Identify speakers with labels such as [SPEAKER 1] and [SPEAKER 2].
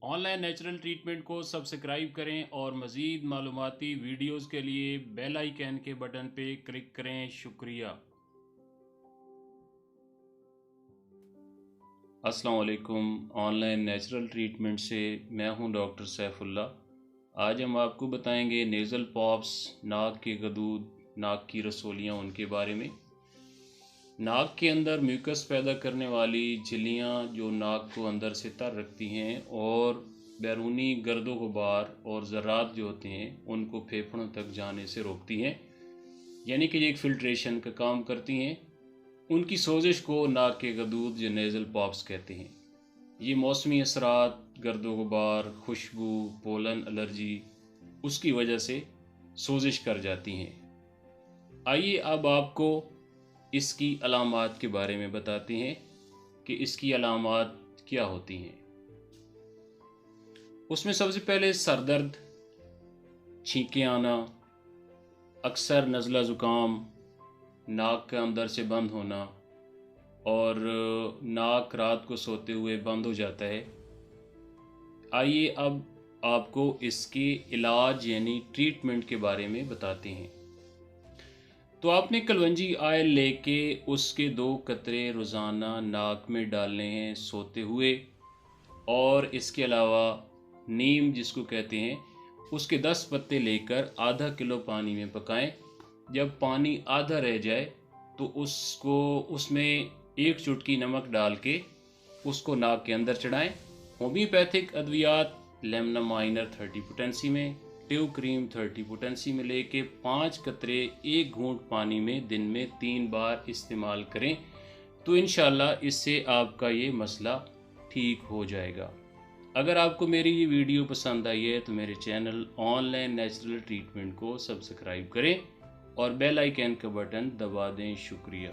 [SPEAKER 1] Online natural treatment को subscribe करें और मज़ीद मालूमाती वीडियोज़ के लिए बेल आइकन के बटन पे क्लिक करें। शुक्रिया। अस्सलाम वालेकुम। ऑनलाइन नेचुरल ट्रीटमेंट से मैं हूं डॉक्टर सैफुल्ला। आज हम आपको बताएंगे नेज़ल पॉप्स, नाक के गदूद, नाक की रसोलियाँ, उनके बारे में। नाक के अंदर म्यूकस पैदा करने वाली झिल्लियाँ जो नाक को अंदर से तर रखती हैं और बैरूनी गर्दो गुबार और ज़रात जो होते हैं उनको फेफड़ों तक जाने से रोकती हैं, यानी कि ये एक फ़िल्ट्रेशन का काम करती हैं। उनकी सोजिश को नाक के गदूद या नेज़ल पॉप्स कहते हैं। ये मौसमी असरात, गर्दो गुबार, खुशबू, पोलन एलर्जी उसकी वजह से सोजिश कर जाती हैं। आइए अब आपको इसकी अलामात के बारे में बताते हैं कि इसकी अलामात क्या होती हैं। उसमें सबसे पहले सर दर्द, छींकें आना, अक्सर नज़ला ज़ुकाम, नाक के अंदर से बंद होना और नाक रात को सोते हुए बंद हो जाता है। आइए अब आपको इसके इलाज यानी ट्रीटमेंट के बारे में बताते हैं। तो आपने कलवंजी ऑयल लेके उसके 2 कतरे रोज़ाना नाक में डालने हैं सोते हुए, और इसके अलावा नीम जिसको कहते हैं उसके 10 पत्ते लेकर आधा किलो पानी में पकाएं। जब पानी आधा रह जाए तो उसमें 1 चुटकी नमक डाल के उसको नाक के अंदर चढ़ाएं। होम्योपैथिक अद्वियात लेमना माइनर 30 पोटेंसी में, ट्यू क्रीम 30 पोटेंसी में लेके 5 कतरे 1 घूंट पानी में दिन में 3 बार इस्तेमाल करें तो इंशाल्लाह इससे आपका ये मसला ठीक हो जाएगा। अगर आपको मेरी ये वीडियो पसंद आई है तो मेरे चैनल ऑनलाइन नेचुरल ट्रीटमेंट को सब्सक्राइब करें और बेल आइकन का बटन दबा दें। शुक्रिया।